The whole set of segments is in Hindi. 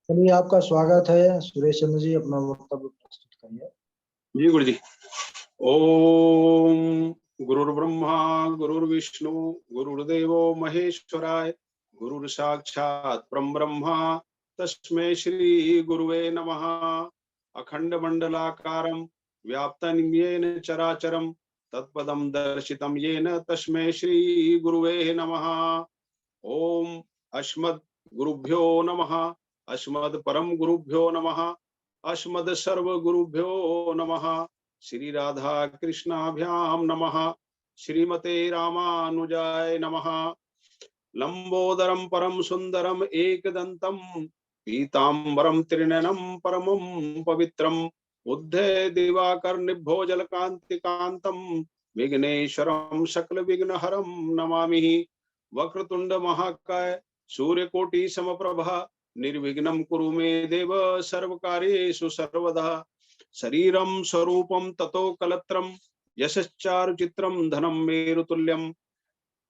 चलिए, आपका स्वागत है। सुरेश चंद्र जी, अपना वक्तव्य प्रस्तुत करिए। जी गुरु जी। ओम गुरुर्ब्रह्मा गुरुर्विष्णु गुरुर्देवो महेश्वराय गुरुर साक्षात परम ब्रह्मा तस्मै श्री गुरुवे नमः। अखंड मंडलाकारं व्याप्तं येन चराचरं तत्पदं दर्शितं येन तस्मै श्री गुरुवे नमः। ओम अस्मद् गुरुभ्यो नमः। अस्मद् परम गुरुभ्यो नमः। अस्मद् सर्व गुरुभ्यो नमः। श्री राधा कृष्णाभ्याम नमः। श्रीमते रामानुजाय नमः। लंबोदरम परम सुंदरम एकदंतम पीतांबरम त्रिनयनम परमं पवित्रम बुद्धे दिवाकर निभोजल कांति कांतम विघ्नेश्वरम सकल विघ्नहरम नमामि। वक्रतुंड महाकाय सूर्यकोटि समप्रभा निर्विघ्नं कुरु मे देव सर्वकार्येषु सर्वदा। शरीरं स्वरूपं ततो कलत्रं यशश्चारुचित्रं धनं मेरुतुल्यं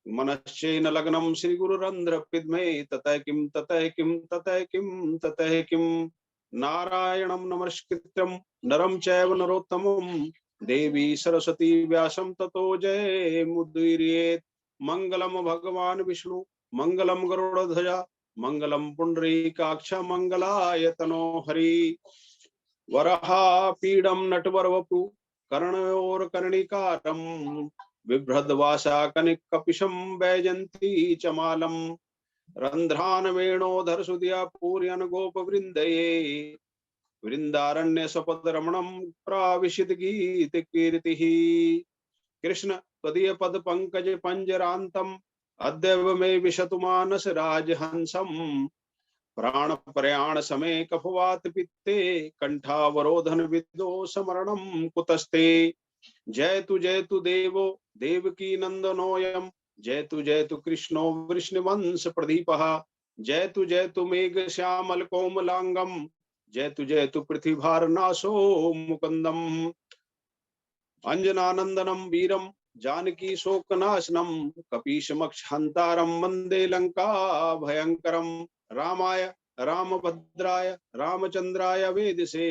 मनश्चेन लग्नं श्रीगुरुरन्ध्र पिद्मे ततः किं ततः किं ततः किं ततः किं। नारायणं नमस्कृत्यं नरं चैव नरोत्तमं देवी सरस्वती व्यासं ततो जय मुदीरयेत्। मंगलम भगवान विष्णु मंगलम गरुड़ध्वजा मंगलम पुंडरीकाक्ष मंगलायतनो हरि। वराहपीडं नटवरवपु कर्णयोर्कर्णिकारं बिभ्रद्वासा कनिकपिशं वैजयन्ती च मालम्। रन्ध्रान् वेणोधर सुधिया पूरयन् गोपवृन्दये वृन्दारण्यसपदरमणं प्राविशति गीतकीर्तिः। कृष्ण त्वदीय पद पंकज पंजरान्तम् अद्यैव मे विशतु मानस राजहंसम्। प्राण प्रयाण समय कफवात पित्ते कंठावरोधन विदो समरणं कुतस्ते। जयतु देवो देवकी नंदनोऽयं जयतु कृष्णो वृष्णिवंश प्रदीपः। जयतु मेघ श्यामल कोमलांगम जयतु पृथ्वीभारनाशो मुकुंदम। अंजनानंदनम वीरम जानकी शोकनाशनम कपीशमक्षहंतारम वंदे लंका भयंकरम। रामाय रामभद्राय रामचंद्राय वेदसे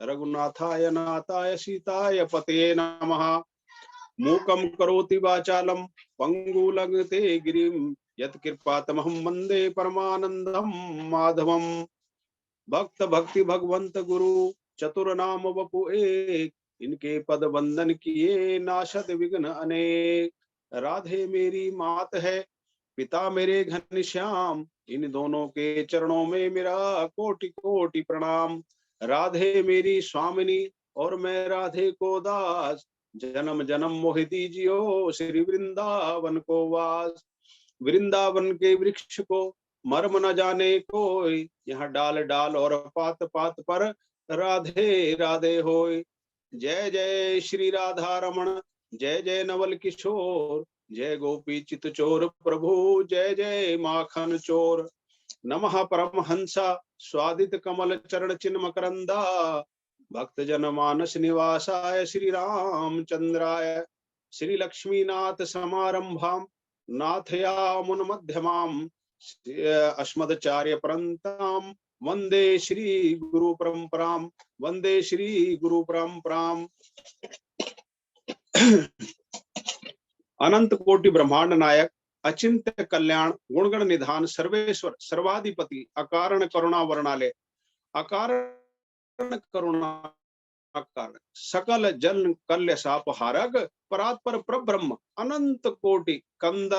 रघुनाथाय नाथाय सीताय पतये नमः। मूकं करोति वाचालं पंगुलंघते गिरिं यत्कृपातमहं वन्दे परमानंदं माधवम। भक्त भक्ति भगवंत गुरु चतुर नाम वपु एक इनके पद वंदन किए नाशत विघ्न अनेक। राधे मेरी मात है पिता मेरे घनश्याम इन दोनों के चरणों में मेरा कोटि कोटि प्रणाम। राधे मेरी स्वामिनी और मैं राधे को दास जन्म जन्म मोहि दीजियो श्री वृंदावन को वास। वृंदावन के वृक्ष को मर्म न जाने कोई यहाँ डाल डाल और पात पात पर राधे राधे होय। जय जय श्री राधा रमण जय जय नवल किशोर जय गोपी चित चोर प्रभु जय जय माखन चोर। नमः परमहंसा स्वादित कमल चरण चिन्ह मकरंदा भक्त जन मानस निवासाय श्री रामचंद्राय। श्री लक्ष्मीनाथ समारंभाम नाथयामुन मध्यमाम अस्मदाचार्य परंताम वंदे श्री गुरु परंपराम वंदे श्री गुरु परंपराम। अनंत कोटि ब्रह्मांड नायक अचिंत्य कल्याण गुणगण निधान सर्वेश्वर सर्वाधिपति अकारण करुणा वर्णालय अकारण करुणा कारण सकल जन कल्य सापहारक परात्पर प्रब्रह्म अनंत कोटि कंद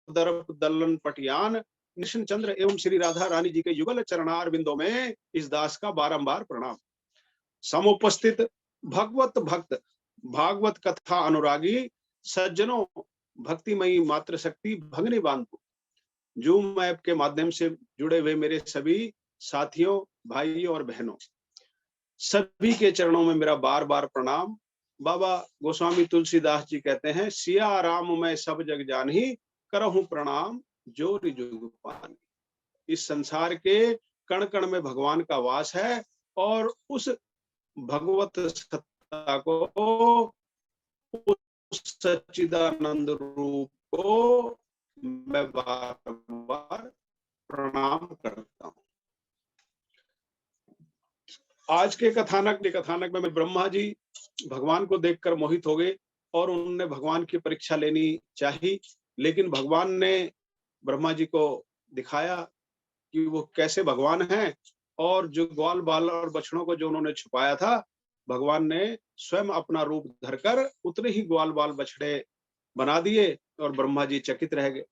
दलन पटियान निशन चंद्र एवं श्री राधा रानी जी के युगल चरणार बिंदों में इस दास का बारंबार प्रणाम। समुपस्थित भगवत भक्त भागवत कथा अनुरागी सज्जनों भक्तिमयी मात्र शक्ति भगने बांधो जूम ऐप के माध्यम से जुड़े हुए मेरे सभी साथियों भाइयों और बहनों सभी के चरणों में मेरा बार बार प्रणाम। बाबा गोस्वामी तुलसीदास जी कहते हैं सिया राम मैं सब जग जानही करहूं प्रणाम जोरि जुग पानी। इस संसार के कण कण में भगवान का वास है और उस भगवत सत्ता को सच्चिदानंद रूप को मैं बार बार प्रणाम करता हूं। आज के कथानक में ब्रह्मा जी भगवान को देखकर मोहित हो गए और उन्होंने भगवान की परीक्षा लेनी चाहिए, लेकिन भगवान ने ब्रह्मा जी को दिखाया कि वो कैसे भगवान हैं, और जो ग्वाल बाल और बछड़ों को जो उन्होंने छुपाया था, भगवान ने स्वयं अपना रूप धरकर उतने ही ग्वाल बाल बछड़े बना दिए और ब्रह्मा जी चकित रह गए।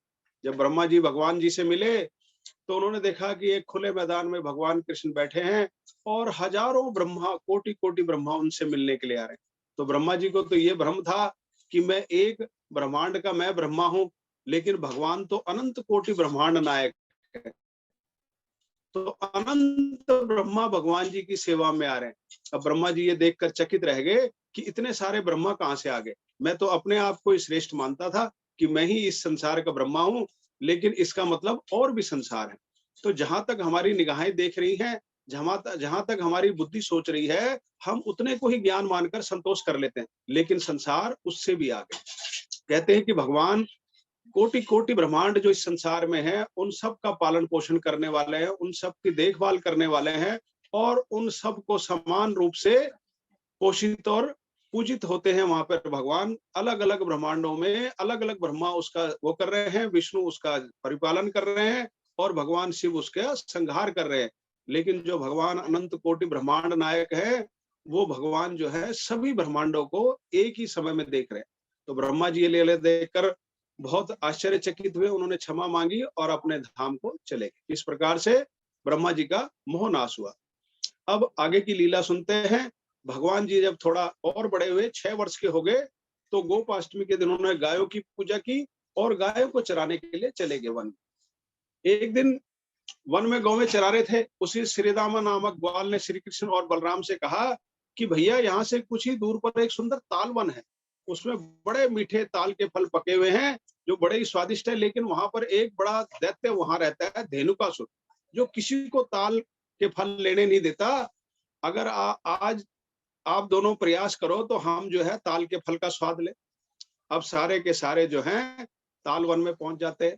जब ब्रह्मा जी भगवान जी से मिले तो उन्होंने देखा कि एक खुले मैदान में भगवान कृष्ण बैठे हैं और हजारों ब्रह्मा, कोटि कोटि ब्रह्मा उनसे मिलने के लिए आ रहे हैं। तो ब्रह्मा जी को तो ये भ्रम था कि मैं एक ब्रह्मांड का मैं ब्रह्मा हूं, लेकिन भगवान तो अनंत कोटि ब्रह्मांड नायक है। तो अनंत ब्रह्मा भगवान जी की सेवा में आ रहे हैं। अब ब्रह्मा जी ये देखकर चकित रह गए कि इतने सारे ब्रह्मा कहां से आ गए। मैं तो अपने आप को श्रेष्ठ मानता था कि मैं ही इस संसार का ब्रह्मा हूं, लेकिन इसका मतलब और भी संसार है। तो जहां तक हमारी निगाहें देख रही हैं, जहां तक हमारी बुद्धि सोच रही है, हम उतने को ही ज्ञान मानकर संतोष कर लेते हैं, लेकिन संसार उससे भी आगे। कहते हैं कि भगवान कोटि कोटि ब्रह्मांड जो इस संसार में है, उन सब का पालन पोषण करने वाले हैं, उन सब की देखभाल करने वाले हैं, और उन सब को समान रूप से पोषित और पूजित होते हैं। वहां पर भगवान अलग अलग ब्रह्मांडों में अलग अलग ब्रह्मा उसका वो कर रहे हैं, विष्णु उसका परिपालन कर रहे हैं और भगवान शिव उसका संहार कर रहे हैं। लेकिन जो भगवान अनंत कोटि ब्रह्मांड नायक है, वो भगवान जो है सभी ब्रह्मांडों को एक ही समय में देख रहे हैं। तो ब्रह्मा जी ये लीला देखकर बहुत आश्चर्यचकित हुए, उन्होंने क्षमा मांगी और अपने धाम को चले गए। इस प्रकार से ब्रह्मा जी का मोह नाश हुआ। अब आगे की लीला सुनते हैं। भगवान जी जब थोड़ा और बड़े हुए, 6 वर्ष के हो गए, तो गोपाष्टमी के दिन उन्होंने गायों की पूजा की और गायों को चराने के लिए चले गए वन। एक दिन वन में गौवें चरा रहे थे, उसी श्रीदामा नामक ग्वाल ने श्री कृष्ण और बलराम से कहा कि भैया यहाँ से कुछ ही दूर पर एक सुंदर ताल वन है, उसमें बड़े मीठे ताल के फल पके हुए हैं जो बड़े ही स्वादिष्ट है, लेकिन वहां पर एक बड़ा दैत्य वहां रहता है, धेनुकासुर, जो किसी को ताल के फल लेने नहीं देता। अगर आज आप दोनों प्रयास करो तो हम जो है ताल के फल का स्वाद ले। अब सारे के सारे जो हैं ताल वन में पहुंच जाते हैं,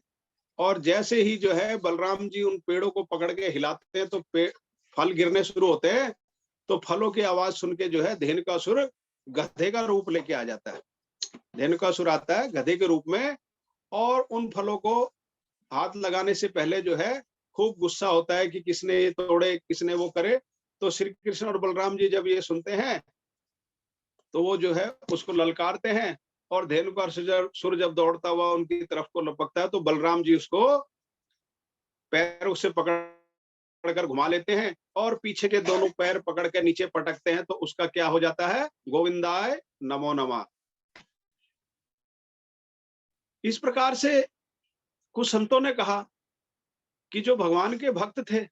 और जैसे ही जो है बलराम जी उन पेड़ों को पकड़ के हिलाते हैं तो फल गिरने शुरू होते हैं। तो फलों की आवाज सुन के जो है धेनुकासुर गधे का रूप लेके आ जाता है। धेनुकासुर आता है गधे के रूप में, और उन फलों को हाथ लगाने से पहले जो है खूब गुस्सा होता है कि किसने ये तोड़े, किसने वो करे। तो श्री कृष्ण और बलराम जी जब ये सुनते हैं तो वो जो है उसको ललकारते हैं, और धेनुकासुर जब दौड़ता हुआ उनकी तरफ को लपकता है तो बलराम जी उसको पैरों से पकड़ कर घुमा लेते हैं और पीछे के दोनों पैर पकड़ के नीचे पटकते हैं, तो उसका क्या हो जाता है, गोविंदाय नमो नमः। इस प्रकार से कुछ संतों ने कहा कि जो भगवान के भक्त थे,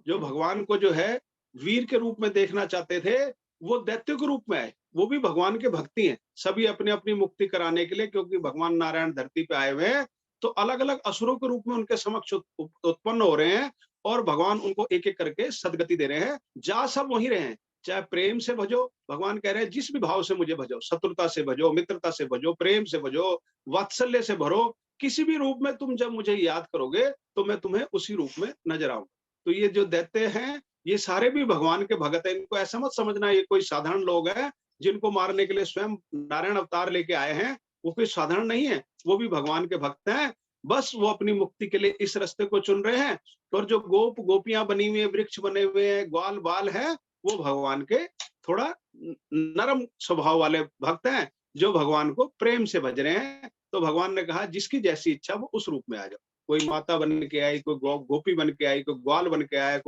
जो भगवान को जो है वीर के रूप में देखना चाहते थे, वो दैत्य के रूप में आए। वो भी भगवान के भक्ति हैं, सभी अपनी अपनी मुक्ति कराने के लिए, क्योंकि भगवान नारायण धरती पे आए हुए हैं, तो अलग अलग असुरों के रूप में उनके समक्ष उत्पन्न हो रहे हैं, और भगवान उनको एक एक करके सदगति दे रहे हैं। जा सब वहीं रहे हैं, चाहे प्रेम से भजो, भगवान कह रहे हैं जिस भी भाव से मुझे भजो, शत्रुता से भजो, मित्रता से भजो, प्रेम से भजो, वात्सल्य से भरो, किसी भी रूप में तुम जब मुझे याद करोगे तो मैं तुम्हें उसी रूप में नजर आऊंगा। तो ये जो दैत्य हैं, ये सारे भी भगवान के भगत हैं। इनको ऐसा मत समझना ये कोई साधारण लोग हैं जिनको मारने के लिए स्वयं नारायण अवतार लेके आए हैं। वो कोई साधारण नहीं है, वो भी भगवान के भक्त हैं। बस वो अपनी मुक्ति के लिए इस रास्ते को चुन रहे हैं। और जो गोपियां बनी हुई है, वृक्ष बने हुए हैं, ग्वाल बाल है, वो भगवान के थोड़ा नरम स्वभाव वाले भक्त हैं जो भगवान को प्रेम से भज रहे हैं। तो भगवान ने कहा जिसकी जैसी इच्छा वो उस रूप में आ जाओ। कोई माता बन के आई, कोई गोपी बन के आई, कोई ग्वाल बन के आया,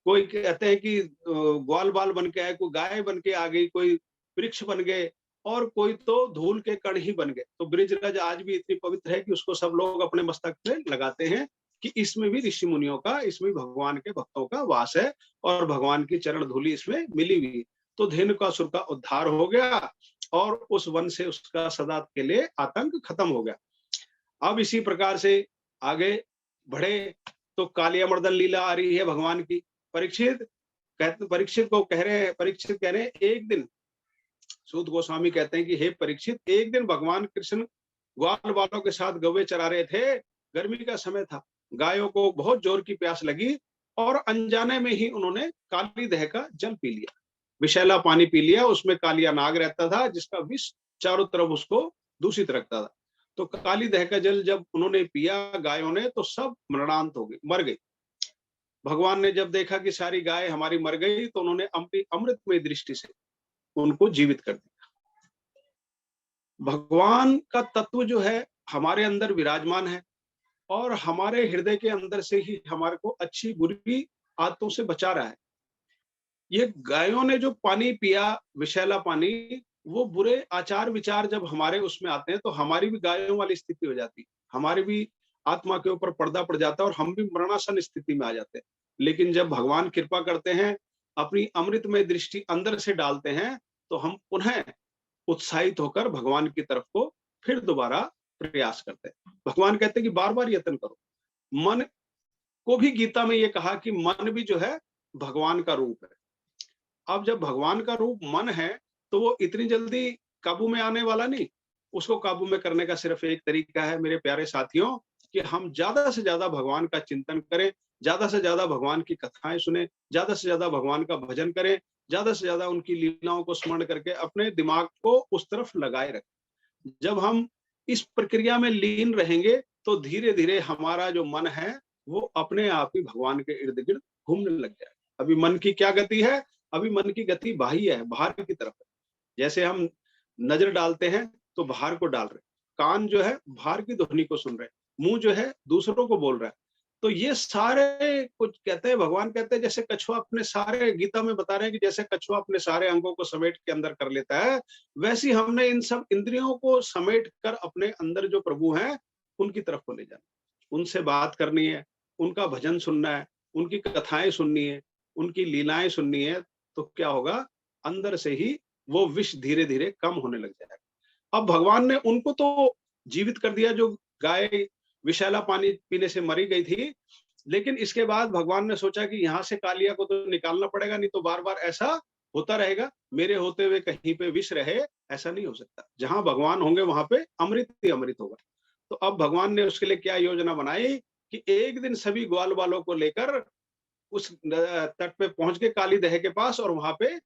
कोई कहते हैं कि ग्वाल बाल बन के आए, कोई गाय बन के आ गई, कोई वृक्ष बन गए, और कोई तो धूल के कण ही बन गए। तो ब्रिजरज आज भी इतनी पवित्र है कि उसको सब लोग अपने मस्तक पे लगाते हैं कि इसमें भी ऋषि मुनियों का, इसमें भगवान के भक्तों का वास है और भगवान की चरण धूलि इसमें मिली हुई। तो धेनुकासुर का उद्धार हो गया और उस वन से उसका सदा के लिए आतंक खत्म हो गया। अब इसी प्रकार से आगे बढ़े तो कालियामर्दन लीला आ रही है भगवान की। परीक्षित को कह रहे हैं, परीक्षित कह रहे हैं एक दिन सूत गोस्वामी कहते हैं कि हे परीक्षित, एक दिन भगवान कृष्ण ग्वाल वालों के साथ गौवे चरा रहे थे। गर्मी का समय था, गायों को बहुत जोर की प्यास लगी और अनजाने में ही उन्होंने काली दह का जल पी लिया, विषैला पानी पी लिया। उसमें कालिया नाग रहता था जिसका विष चारों तरफ उसको दूषित रखता था। तो काली दह का जल जब उन्होंने पिया गायों ने, तो सब मरणांत हो गई, मर गई। भगवान ने जब देखा कि सारी गाय हमारी मर गई, तो उन्होंने अपनी अमृतमय दृष्टि से उनको जीवित कर दिया। भगवान का तत्व जो है हमारे अंदर विराजमान है और हमारे हृदय के अंदर से ही हमारे को अच्छी बुरी आदतों से बचा रहा है। ये गायों ने जो पानी पिया, विषैला पानी, वो बुरे आचार विचार जब हमारे उसमें आते हैं तो हमारी भी गायों वाली स्थिति हो जाती है, हमारी भी आत्मा के ऊपर पर्दा पड़ जाता है और हम भी मरणासन स्थिति में आ जाते हैं। लेकिन जब भगवान कृपा करते हैं, अपनी अमृतमय दृष्टि अंदर से डालते हैं, तो हम पुनः उत्साहित होकर भगवान की तरफ को फिर दोबारा प्रयास करते हैं। भगवान कहते हैं कि बार बार यत्न करो। मन को भी गीता में ये कहा कि मन भी जो है भगवान का रूप है। अब जब भगवान का रूप मन है, तो वो इतनी जल्दी काबू में आने वाला नहीं। उसको काबू में करने का सिर्फ एक तरीका है मेरे प्यारे साथियों, कि हम ज्यादा से ज्यादा भगवान का चिंतन करें, ज्यादा से ज्यादा भगवान की कथाएं सुने, ज्यादा से ज्यादा भगवान का भजन करें, ज्यादा से ज्यादा उनकी लीलाओं को स्मरण करके अपने दिमाग को उस तरफ लगाए रखें। जब हम इस प्रक्रिया में लीन रहेंगे, तो धीरे धीरे हमारा जो मन है वो अपने आप ही भगवान के इर्द गिर्द घूमने लग जाए। अभी मन की क्या गति है? अभी मन की गति बाह्य है, बाहर की तरफ है। जैसे हम नजर डालते हैं तो बाहर को डाल रहे, कान जो है बाहर की ध्वनि को सुन रहे, मुंह जो है दूसरों को बोल रहा है। तो ये सारे कुछ कहते हैं, भगवान कहते हैं जैसे कछुआ अपने सारे, गीता में बता रहे हैं कि जैसे कछुआ अपने सारे अंगों को समेट के अंदर कर लेता है, वैसे ही हमने इन सब इंद्रियों को समेट कर अपने अंदर जो प्रभु हैं उनकी तरफ को ले जाना, उनसे बात करनी है, उनका भजन सुनना है, उनकी कथाएं सुननी है, उनकी लीलाएं सुननी है। तो क्या होगा, अंदर से ही वो विष धीरे धीरे कम होने लग जाएगा। अब भगवान ने उनको तो जीवित कर दिया जो गाय विषैला पानी पीने से मरी गई थी, लेकिन इसके बाद भगवान ने सोचा कि यहाँ से कालिया को तो निकालना पड़ेगा, नहीं तो बार बार ऐसा होता रहेगा, मेरे होते हुए कहीं पे विष रहे, ऐसा नहीं हो सकता। जहां भगवान होंगे वहां पे अमृत ही अमृत होगा। तो अब भगवान ने उसके लिए क्या योजना बनाई कि एक दिन सभी ग्वाल वालों को लेकर उस तट पे पहुंच के काली दह के पास, और वहां पे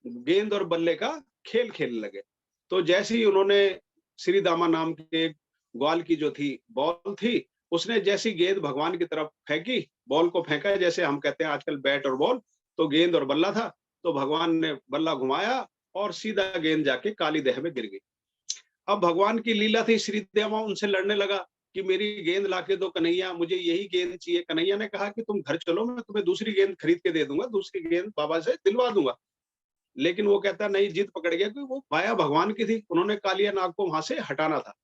गेंद और बल्ले का खेल खेलने लगे। तो जैसे ही उन्होंने श्री दामा नाम के ग्वाल की जो थी बॉल थी, उसने जैसी गेंद भगवान की तरफ फेंकी, बॉल को फेंका, जैसे हम कहते हैं आजकल बैट और बॉल, तो गेंद और बल्ला था, तो भगवान ने बल्ला घुमाया और सीधा गेंद जाके काली दह में गिर गई। अब भगवान की लीला थी, श्री दामा उनसे लड़ने लगा कि मेरी गेंद लाके दो कन्हैया, मुझे यही गेंद चाहिए। कन्हैया ने कहा कि तुम घर चलो, मैं तुम्हें दूसरी गेंद खरीद के दे दूंगा, दूसरी गेंद बाबा से दिलवा दूंगा। लेकिन वो कहता नहीं, जिद पकड़ गया, कि वो माया भगवान की थी, उन्होंने कालिया नाग को वहां से हटाना था।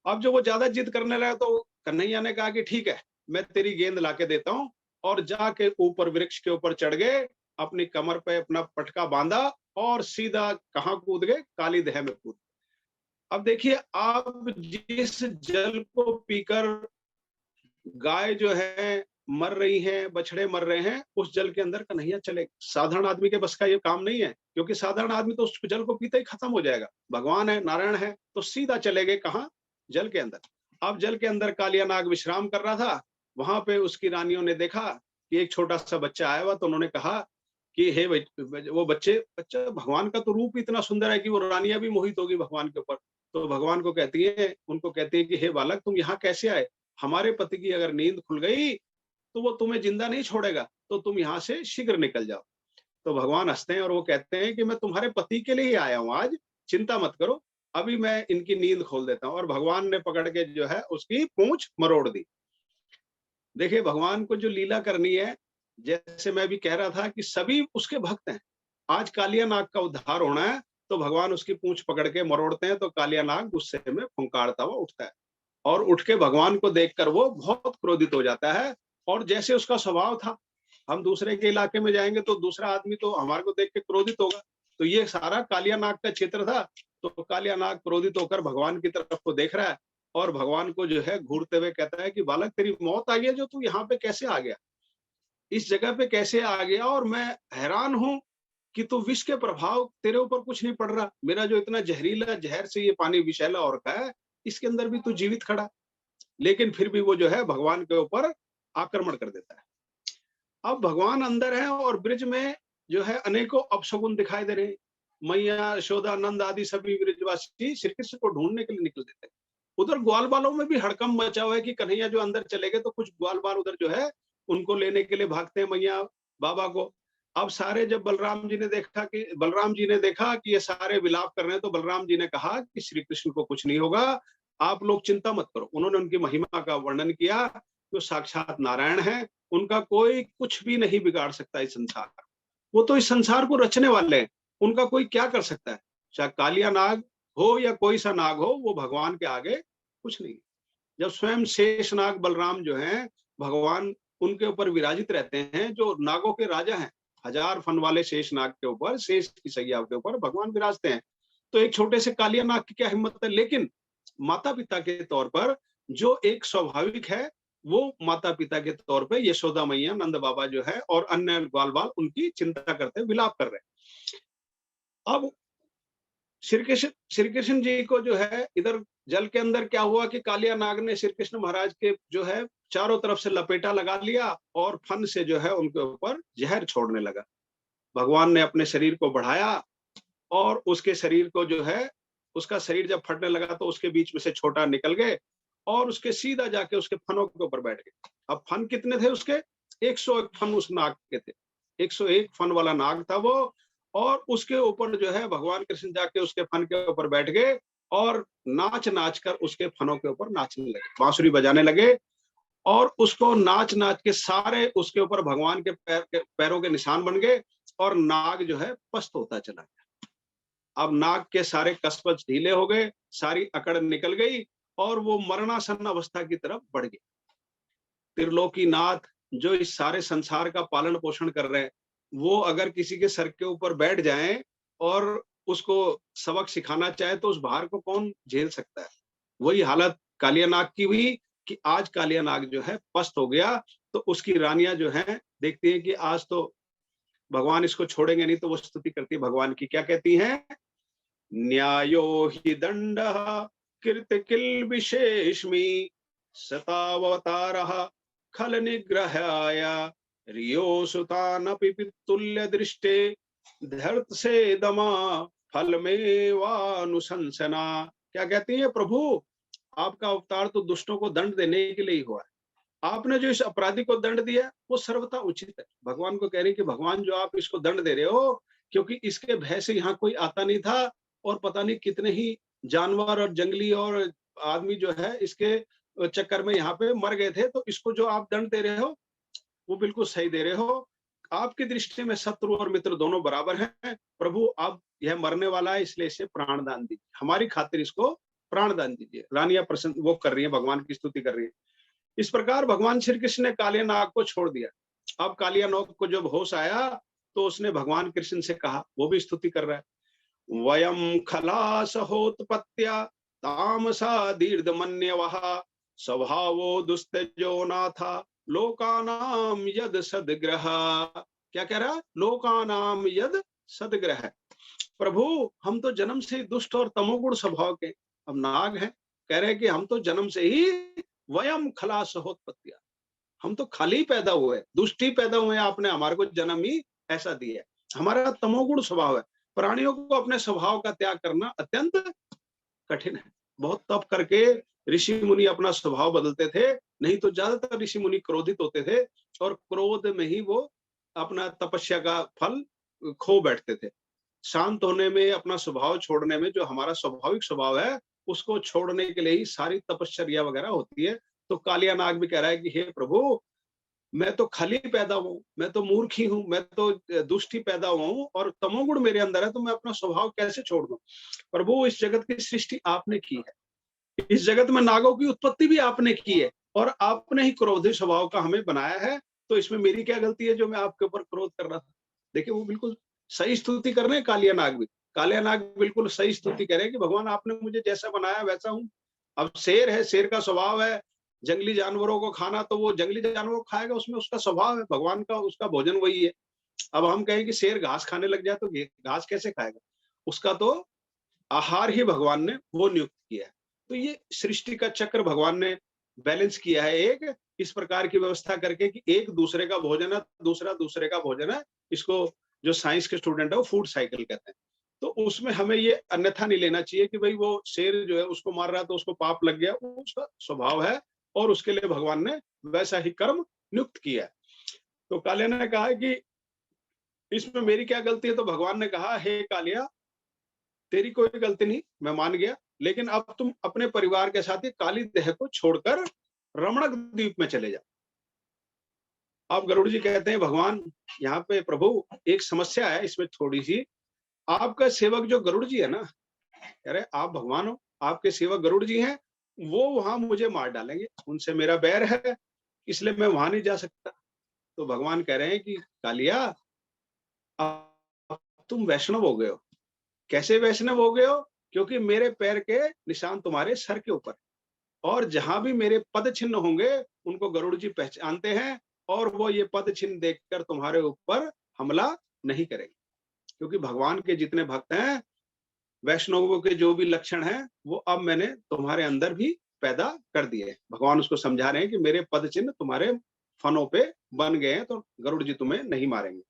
अब जब वो ज्यादा जिद करने लगा, तो कन्हैया ने कहा कि ठीक है, मैं तेरी गेंद लाके देता हूँ, और जाके ऊपर वृक्ष के ऊपर चढ़ गए, अपनी कमर पे अपना पटका बांधा और सीधा कहाँ कूद गए, काली दह में कूद। अब देखिए, आप जिस जल को पीकर गाय जो है मर रही हैं, बछड़े मर रहे हैं, उस जल के अंदर कन्हैया चले। साधारण आदमी के बस का ये काम नहीं है, क्योंकि साधारण आदमी तो उस जल को पीते ही खत्म हो जाएगा। भगवान है, नारायण है, तो सीधा चले गए कहाँ, जल के अंदर। अब जल के अंदर कालिया नाग विश्राम कर रहा था। वहां पे उसकी रानियों ने देखा कि एक छोटा सा बच्चा आया हुआ, तो उन्होंने कहा कि हे वो बच्चा भगवान का तो रूप इतना सुंदर है कि वो रानियां भी मोहित होगी भगवान के ऊपर। तो भगवान को कहती है, उनको कहती है कि हे बालक, तुम यहाँ कैसे आए? हमारे पति की अगर नींद खुल गई तो वो तुम्हें जिंदा नहीं छोड़ेगा, तो तुम यहाँ से शीघ्र निकल जाओ। तो भगवान हंसते हैं और वो कहते हैं कि मैं तुम्हारे पति के लिए ही आया हूँ आज, चिंता मत करो, अभी मैं इनकी नींद खोल देता हूँ। और भगवान ने पकड़ के जो है उसकी पूंछ मरोड़ दी। देखिए, भगवान को जो लीला करनी है, जैसे मैं भी कह रहा था कि सभी उसके भक्त हैं। आज कालिया नाग का उद्धार होना है, तो भगवान उसकी पूंछ पकड़ के मरोड़ते हैं, तो कालिया नाग गुस्से में फुंकारता हुआ उठता है, और उठ के भगवान को देखकर वो बहुत क्रोधित हो जाता है। और जैसे उसका स्वभाव था, हम दूसरे के इलाके में जाएंगे तो दूसरा आदमी तो हमारे को देख के क्रोधित होगा, तो ये सारा कालिया नाग का क्षेत्र था। तो कालिया नाग क्रोधित होकर भगवान की तरफ को देख रहा है, और भगवान को जो है घूरते हुए कहता है कि बालक, तेरी मौत आ गई, जो तू यहाँ पे कैसे आ गया, इस जगह पे कैसे आ गया? और मैं हैरान हूं कि तू विष के प्रभाव तेरे ऊपर कुछ नहीं पड़ रहा, मेरा जो इतना जहरीला जहर से ये पानी विषैला और का है, इसके अंदर भी तू जीवित खड़ा। लेकिन फिर भी वो जो है भगवान के ऊपर आक्रमण कर देता है। अब भगवान अंदर है और ब्रिज में जो है अनेकों अपशगुन दिखाई दे रहे हैं। मैया यशोदा नंद आदि सभी ब्रिजवासी श्री कृष्ण को ढूंढने के लिए निकल देते हैं। उधर ग्वाल बालों में भी हड़कंप मचा हुआ है कि कन्हैया जो अंदर चले गए, तो कुछ ग्वाल बाल उधर जो है उनको लेने के लिए भागते हैं मैया बाबा को। अब सारे जब बलराम जी ने देखा कि ये सारे विलाप कर रहे हैं, तो बलराम जी ने कहा कि श्री कृष्ण को कुछ नहीं होगा, आप लोग चिंता मत करो। उन्होंने उनकी महिमा का वर्णन किया, जो साक्षात नारायण है, उनका कोई कुछ भी नहीं बिगाड़ सकता इस संसार। वो तो इस संसार को रचने वाले हैं, उनका कोई क्या कर सकता है। चाहे कालिया नाग हो या कोई सा नाग हो, वो भगवान के आगे कुछ नहीं। जब स्वयं शेष नाग बलराम जो हैं, भगवान उनके ऊपर विराजित रहते हैं, जो नागों के राजा हैं, 1000 फन वाले शेष नाग के ऊपर, शेष की सैया के ऊपर भगवान विराजते हैं। तो एक छोटे से कालिया नाग की क्या हिम्मत है। लेकिन माता पिता के तौर पर जो एक स्वाभाविक है, वो माता पिता के तौर पे यशोदा मैया, नंद बाबा जो है और अन्य ग्वाल बाल उनकी चिंता करते, विलाप कर रहे हैं। अब श्री कृष्ण जी को जो है इधर जल के अंदर क्या हुआ कि कालिया नाग ने श्री कृष्ण महाराज के जो है चारों तरफ से लपेटा लगा लिया और फन से जो है उनके ऊपर जहर छोड़ने लगा। भगवान ने अपने शरीर को बढ़ाया और उसके शरीर को जो है, उसका शरीर जब फटने लगा तो उसके बीच में से छोटा निकल गए और उसके सीधा जाके उसके फनों के ऊपर बैठ गए। अब फन कितने थे उसके? 101 फन उस नाग के थे। 101 फन वाला नाग था वो। और उसके ऊपर जो है भगवान कृष्ण जाके उसके फन के ऊपर बैठ गए और नाच नाच कर उसके फनों के ऊपर नाचने लगे, बांसुरी बजाने लगे। और उसको नाच नाच के सारे उसके ऊपर भगवान के पैरों के निशान बन गए और नाग जो है पस्त होता चला गया। अब नाग के सारे कसपच ढीले हो गए, सारी अकड़ निकल गई और वो मरणासन्न अवस्था की तरफ बढ़ गई। त्रिलोकीनाथ जो इस सारे संसार का पालन पोषण कर रहे हैं, वो अगर किसी के सर के ऊपर बैठ जाएं और उसको सबक सिखाना चाहे तो उस भार को कौन झेल सकता है। वही हालत कालिया नाग की हुई कि आज कालिया नाग जो है पस्त हो गया। तो उसकी रानियां जो हैं देखती हैं कि आज तो भगवान इसको छोड़ेंगे नहीं, तो वो स्तुति करती है भगवान की। क्या कहती हैं? न्यायो हि दंड कृत किल विशेषमी शतावतारः खल निग्रहाय रियो सुतानपि पितुल्य दृष्टे धर्त से दमा फल में वानुशंसना। क्या कहती है? प्रभु, आपका अवतार तो दुष्टों को दंड देने के लिए ही हुआ है। आपने जो इस अपराधी को दंड दिया वो सर्वथा उचित है। भगवान को कह रही कि भगवान जो आप इसको दंड दे रहे हो, क्योंकि इसके भय से यहाँ कोई आता नहीं था और पता नहीं कितने ही जानवर और जंगली और आदमी जो है इसके चक्कर में यहाँ पे मर गए थे। तो इसको जो आप दंड दे रहे हो वो बिल्कुल सही दे रहे हो। आपकी दृष्टि में शत्रु और मित्र दोनों बराबर हैं। प्रभु, आप यह मरने वाला है, इसलिए इसे प्राण दान दीजिए, हमारी खातिर इसको प्राण दान दीजिए। रानियां प्रसन्न वो कर रही है, भगवान की स्तुति कर रही है। इस प्रकार भगवान श्री कृष्ण ने कालिया नाग को छोड़ दिया। अब कालिया नाग को जब होश आया तो उसने भगवान कृष्ण से कहा, वो भी स्तुति कर रहा है। वयम खलास होत्पत्त्या तामसा दीर्घमन्यवः स्वभावो दुस्तेजो नाथा लोकानाम यद सदग्रह। क्या कह रहा? लोकानाम यद सदग्रह। प्रभु, हम तो जन्म से ही दुष्ट और तमोगुण स्वभाव के। अब नाग है, कह रहे कि हम तो जन्म से ही वयम खलास होत्पत्त्या, हम तो खाली पैदा हुए, दुष्टी पैदा हुए, आपने हमारे को जन्म ही ऐसा दिया है। हमारा तमोगुण स्वभाव है। प्राणियों को अपने स्वभाव का त्याग करना अत्यंत कठिन है। बहुत तप करके ऋषि मुनि अपना स्वभाव बदलते थे, नहीं तो ज्यादातर ऋषि मुनि क्रोधित होते थे और क्रोध में ही वो अपना तपस्या का फल खो बैठते थे। शांत होने में, अपना स्वभाव छोड़ने में, जो हमारा स्वाभाविक स्वभाव है उसको छोड़ने के लिए ही सारी तपश्चर्या वगैरह होती है। तो कालिया नाग भी कह रहा है कि हे प्रभु, मैं तो खली पैदा हूँ, मैं तो मूर्ख ही हूँ, मैं तो दुष्ट ही पैदा हुआ हूँ और तमोगुण मेरे अंदर है, तो मैं अपना स्वभाव कैसे छोड़ दूं। प्रभु, इस जगत की सृष्टि आपने की है, इस जगत में नागों की उत्पत्ति भी आपने की है और आपने ही क्रोधी स्वभाव का हमें बनाया है। तो इसमें मेरी क्या गलती है जो मैं आपके ऊपर क्रोध कर रहा था। देखिए, वो बिल्कुल सही स्तुति कर रहे हैं कालिया नाग भी। कालिया नाग बिल्कुल सही स्तुति कह रहे हैं कि भगवान आपने मुझे जैसा बनाया वैसा हूँ। अब शेर है, शेर का स्वभाव है जंगली जानवरों को खाना, तो वो जंगली जानवरों को खाएगा, उसमें उसका स्वभाव है। भगवान का उसका भोजन वही है। अब हम कहें कि शेर घास खाने लग जाए तो घास कैसे खाएगा? उसका तो आहार ही भगवान ने वो नियुक्त किया है। तो ये सृष्टि का चक्र भगवान ने बैलेंस किया है, एक इस प्रकार की व्यवस्था करके कि एक दूसरे का भोजन है, दूसरा दूसरे का भोजन है। इसको जो साइंस के स्टूडेंट है वो फूड साइकिल कहते हैं। तो उसमें हमें ये अन्यथा नहीं लेना चाहिए कि भाई वो शेर जो है उसको मार रहा है तो उसको पाप लग गया, वो उसका स्वभाव है और उसके लिए भगवान ने वैसा ही कर्म नियुक्त किया है। तो कालिया ने कहा है कि इसमें मेरी क्या गलती है? तो भगवान ने कहा, हे कालिया, तेरी कोई गलती नहीं, मैं मान गया, लेकिन अब तुम अपने परिवार के साथ ही काली देह को छोड़कर रमणक द्वीप में चले जाओ। अब गरुड़ जी कहते हैं, भगवान यहाँ पे प्रभु एक समस्या है इसमें थोड़ी सी। आपका सेवक जो गरुड़ जी है ना, अरे आप भगवान हो, आपके सेवक गरुड़ जी हैं, वो वहां मुझे मार डालेंगे, उनसे मेरा बैर है, इसलिए मैं वहां नहीं जा सकता। तो भगवान कह रहे हैं कि कालिया, अब तुम वैष्णव हो गए हो। कैसे वैष्णव हो गए हो? क्योंकि मेरे पैर के निशान तुम्हारे सर के ऊपर, और जहां भी मेरे पद चिन्ह होंगे उनको गरुड़ जी पहचानते हैं, और वो ये पद चिन्ह देखकर तुम्हारे ऊपर हमला नहीं करेंगे। क्योंकि भगवान के जितने भक्त हैं, वैष्णवों के जो भी लक्षण हैं, वो अब मैंने तुम्हारे अंदर भी पैदा कर दिए। भगवान उसको समझा रहे हैं कि मेरे पद चिन्ह तुम्हारे फनों पे बन गए हैं, तो गरुड़ जी तुम्हें नहीं मारेंगे।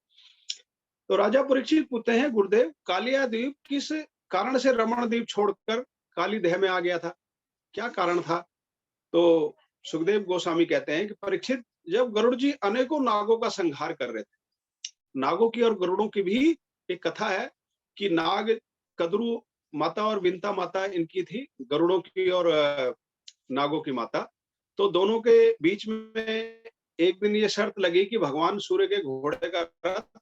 तो राजा परीक्षित पूछते हैं, गुरुदेव, कालिया द्वीप किस कारण से रमण द्वीप छोड़कर काली देह में आ गया था? क्या कारण था? तो सुखदेव गोस्वामी कहते हैं कि परीक्षित, जब गरुड़ जी अनेकों नागों का संहार कर रहे थे, नागों की और गरुड़ों की भी एक कथा है कि नाग कद्रू माता और विंता माता इनकी थी, गरुड़ों की और नागों की माता। तो दोनों के बीच में एक दिन ये शर्त लगी कि भगवान सूर्य के घोड़े का रथ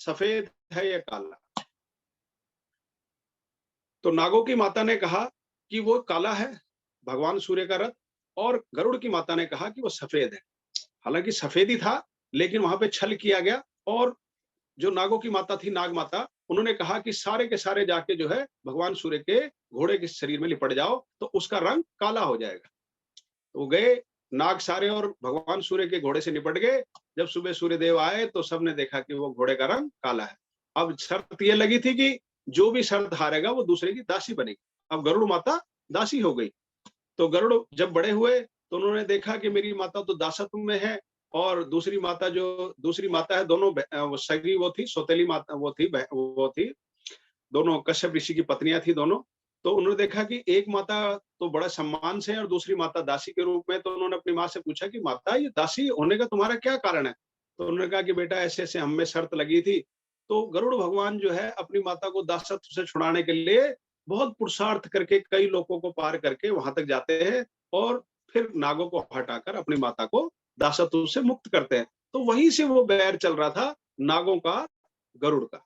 सफेद है या काला। तो नागों की माता ने कहा कि वो काला है, भगवान सूर्य का रथ, और गरुड़ की माता ने कहा कि वो सफेद है। हालांकि सफेद ही था, लेकिन वहां पे छल किया गया, और जो नागों की माता थी, नाग माता, उन्होंने कहा कि सारे के सारे जाके जो है भगवान सूर्य के घोड़े के शरीर में लिपट जाओ, तो उसका रंग काला हो जाएगा। तो गए नाग सारे और भगवान सूर्य के घोड़े से निपट गए। जब सुबह सूर्य देव आए तो सबने देखा कि वो घोड़े का रंग काला है। अब शर्त ये लगी थी कि जो भी शर्त हारेगा वो दूसरे की दासी बनेगी। अब गरुड़ माता दासी हो गई। तो गरुड़ जब बड़े हुए तो उन्होंने देखा कि मेरी माता तो दासत्व में है, और दूसरी माता है, दोनों वो सगी वो थी, सौतेली माता वो थी, दोनों कश्यप ऋषि की पत्नियां थी दोनों। तो उन्होंने देखा कि एक माता तो बड़ा सम्मान से है और दूसरी माता दासी के रूप में। तो उन्होंने अपनी माँ से पूछा कि माता, ये दासी होने का तुम्हारा क्या कारण है? तो उन्होंने कहा कि बेटा ऐसे ऐसे हम में शर्त लगी थी। तो गरुड़ भगवान जो है अपनी माता को दासत्व से छुड़ाने के लिए बहुत पुरुषार्थ करके कई लोगों को पार करके वहां तक जाते हैं, और फिर नागों को हटाकर अपनी माता को दासत्व से मुक्त करते हैं। तो वहीं से वो बैर चल रहा था नागों का, गरुड़ का।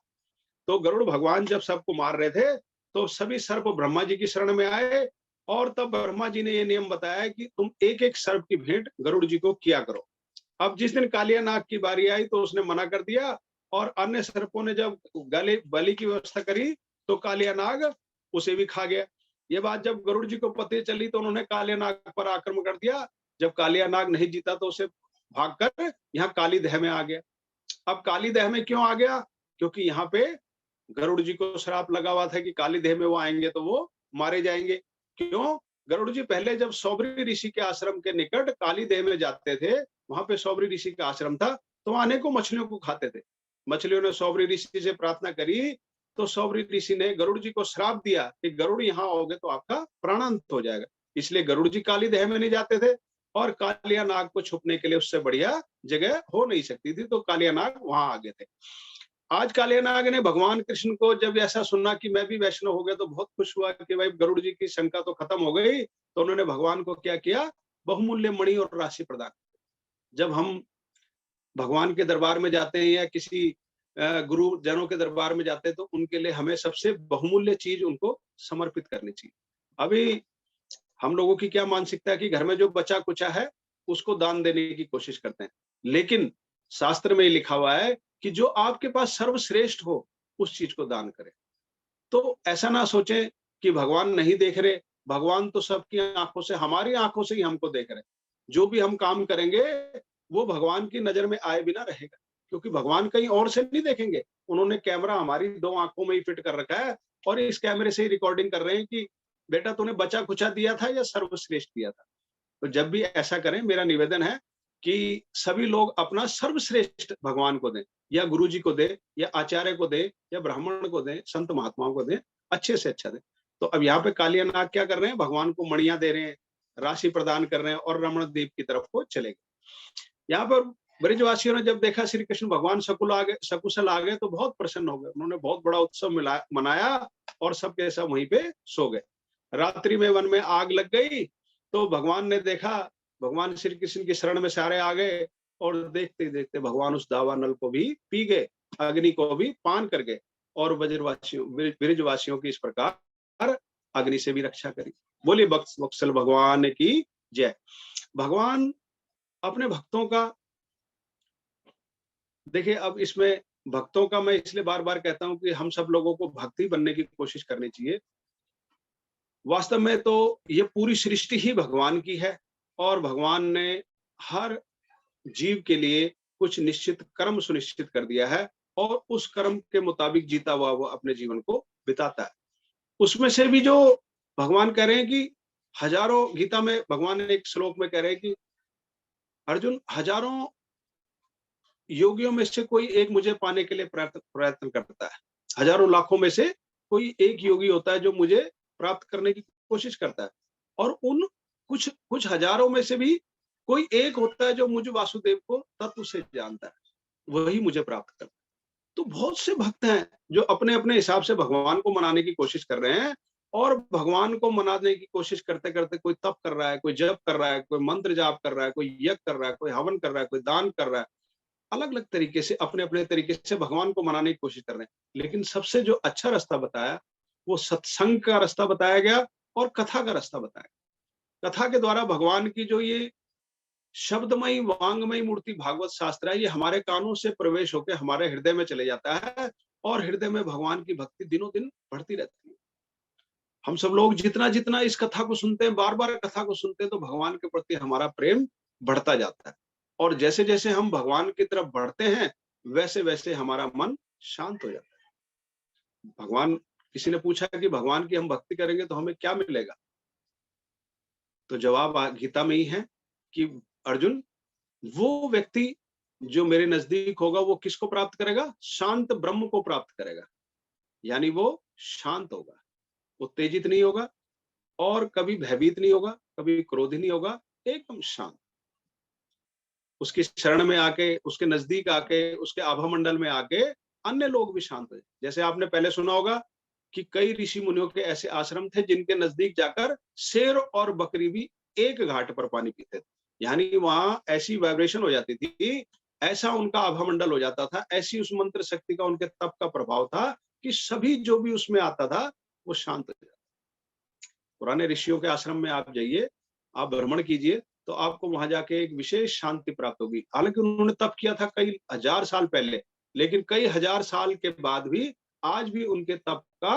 तो गरुड़ भगवान जब सबको मार रहे थे तो सभी सर्प ब्रह्मा जी की शरण में आए, और तब ब्रह्मा जी ने ये नियम बताया कि तुम एक एक सर्प की भेंट गरुड़ जी को किया करो। अब जिस दिन कालिया नाग की बारी आई तो उसने मना कर दिया, और अन्य सर्पों ने जब गले बलि की व्यवस्था करी तो कालिया नाग उसे भी खा गया। ये बात जब गरुड़ जी को पता चली तो उन्होंने कालिया नाग पर आक्रमण कर दिया। जब कालिया नाग नहीं जीता तो उसे भागकर यहाँ काली दह में आ गया। अब काली दह में क्यों आ गया? क्योंकि यहाँ पे गरुड़ जी को श्राप लगा हुआ था कि काली देह में वो आएंगे तो वो मारे जाएंगे। क्यों? गरुड़ जी पहले जब सौबरी ऋषि के आश्रम के निकट काली देह में जाते थे, वहां पे सौबरी ऋषि का आश्रम था, तो वहां अनेकों मछलियों को खाते थे। मछलियों ने सौबरी ऋषि से प्रार्थना करी, तो सौबरी ऋषि ने गरुड़ जी को श्राप दिया कि गरुड़ यहाँ आओगे तो आपका प्राणांत हो जाएगा। इसलिए गरुड़ जी काली देह में नहीं जाते थे, और कालिया नाग को छुपने के लिए उससे बढ़िया जगह हो नहीं सकती थी, तो कालिया नाग वहां आ गए थे। आज कालिया नाग ने भगवान कृष्ण को जब ऐसा सुना कि मैं भी वैष्णव हो गया तो बहुत खुश हुआ कि भाई गरुड़ जी की शंका तो खत्म हो गई। तो उन्होंने भगवान को क्या किया? बहुमूल्य मणि और राशि प्रदान। जब हम भगवान के दरबार में जाते हैं या किसी गुरु जनों के दरबार में जाते हैं तो उनके लिए हमें सबसे बहुमूल्य चीज उनको समर्पित करनी चाहिए। अभी हम लोगों की क्या मानसिकता है कि घर में जो बचा कुचा है उसको दान देने की कोशिश करते हैं, लेकिन शास्त्र में ये लिखा हुआ है कि जो आपके पास सर्वश्रेष्ठ हो उस चीज को दान करें। तो ऐसा ना सोचें कि भगवान नहीं देख रहे, भगवान तो सबकी आंखों से, हमारी आंखों से ही हमको देख रहे। जो भी हम काम करेंगे वो भगवान की नजर में आए बिना रहेगा। क्योंकि भगवान कहीं और से नहीं देखेंगे, उन्होंने कैमरा हमारी 2 आंखों में ही फिट कर रखा है और इस कैमरे से ही रिकॉर्डिंग कर रहे हैं कि बेटा तूने बचा खुचा दिया था या सर्वश्रेष्ठ दिया था। तो जब भी ऐसा करें, मेरा निवेदन है कि सभी लोग अपना सर्वश्रेष्ठ भगवान को दें, या गुरु जी को दें, या आचार्य को दें, या ब्राह्मण को दें, संत महात्माओं को दें, अच्छे से अच्छा दें। तो अब यहाँ पे कालिया नाग क्या कर रहे हैं, भगवान को मणियां दे रहे हैं, राशि प्रदान कर रहे हैं और रमण द्वीप की तरफ को चले गए। यहाँ पर ब्रजवासियों ने जब देखा श्री कृष्ण भगवान सकुशल आ गए तो बहुत प्रसन्न हो गए। उन्होंने बहुत बड़ा उत्सव मनाया और सब के सब वहीं पे सो गए। रात्रि में वन में आग लग गई तो भगवान ने देखा, भगवान श्री कृष्ण की शरण में सारे आ गए और देखते देखते भगवान उस दावानल को भी पी गए, अग्नि को भी पान कर गए और ब्रजवासियों की इस प्रकार अग्नि से भी रक्षा करी। बोलिए बत्सल भगवान की जय। भगवान अपने भक्तों का, देखिए अब इसमें भक्तों का मैं इसलिए बार बार कहता हूं कि हम सब लोगों को भक्ति बनने की कोशिश करनी चाहिए। वास्तव में तो ये पूरी सृष्टि ही भगवान की है और भगवान ने हर जीव के लिए कुछ निश्चित कर्म सुनिश्चित कर दिया है और उस कर्म के मुताबिक जीता हुआ वो अपने जीवन को बिताता है। उसमें से भी जो भगवान कह रहे हैं कि हजारों, गीता में भगवान ने एक श्लोक में कह रहे हैं कि अर्जुन, हजारों योगियों में से कोई एक मुझे पाने के लिए प्रयत्न करता है, हजारों लाखों में से कोई एक योगी होता है जो मुझे प्राप्त करने की कोशिश करता है, और उन कुछ हजारों में से भी कोई एक होता है जो मुझे वासुदेव को तत्व से जानता है, वही मुझे प्राप्त करता है। तो बहुत से भक्त हैं जो अपने अपने हिसाब से भगवान को मनाने की कोशिश कर रहे हैं और भगवान को मनाने की कोशिश करते करते कोई तप कर रहा है, कोई जप कर रहा है, कोई मंत्र जाप कर रहा है, कोई यज्ञ कर रहा है, कोई हवन कर रहा है, कोई दान कर रहा है, अलग अलग तरीके से अपने अपने तरीके से भगवान को मनाने की कोशिश कर रहे हैं। लेकिन सबसे जो अच्छा रास्ता बताया वो सत्संग का रास्ता बताया गया और कथा का रास्ता बताया गया। कथा के द्वारा भगवान की जो ये शब्दमयी वांगमयी मूर्ति भागवत शास्त्र है, ये हमारे कानों से प्रवेश होकर हमारे हृदय में चले जाता है और हृदय में भगवान की भक्ति दिनों दिन बढ़ती रहती है। हम सब लोग जितना जितना इस कथा को सुनते हैं, बार बार कथा को सुनते हैं, तो भगवान के प्रति हमारा प्रेम बढ़ता जाता है और जैसे जैसे हम भगवान की तरफ बढ़ते हैं वैसे वैसे हमारा मन शांत हो जाता है। भगवान, किसी ने पूछा कि भगवान की हम भक्ति करेंगे तो हमें क्या मिलेगा, तो जवाब गीता में ही है कि अर्जुन, वो व्यक्ति जो मेरे नजदीक होगा वो किसको प्राप्त करेगा, शांत ब्रह्म को प्राप्त करेगा। यानी वो शांत होगा, उत्तेजित नहीं होगा और कभी भयभीत नहीं होगा, कभी क्रोधी नहीं होगा, एकदम शांत। उसकी शरण में आके, उसके नजदीक आके, उसके आभा मंडल में आके अन्य लोग भी शांत हो जाए। जैसे आपने पहले सुना होगा कि कई ऋषि मुनियों के ऐसे आश्रम थे जिनके नजदीक जाकर शेर और बकरी भी एक घाट पर पानी पीते थे। यानी वहां ऐसी वाइब्रेशन हो जाती थी, ऐसा उनका आभा मंडल हो जाता था, ऐसी उस मंत्र शक्ति का, उनके तप का प्रभाव था कि सभी जो भी उसमें आता था वो शांत हो जाता। पुराने ऋषियों के आश्रम में आप जाइए, आप भ्रमण कीजिए, तो आपको वहां जाके एक विशेष शांति प्राप्त होगी। हालांकि उन्होंने तप किया था कई हजार साल पहले, लेकिन कई हजार साल के बाद भी आज भी उनके तप का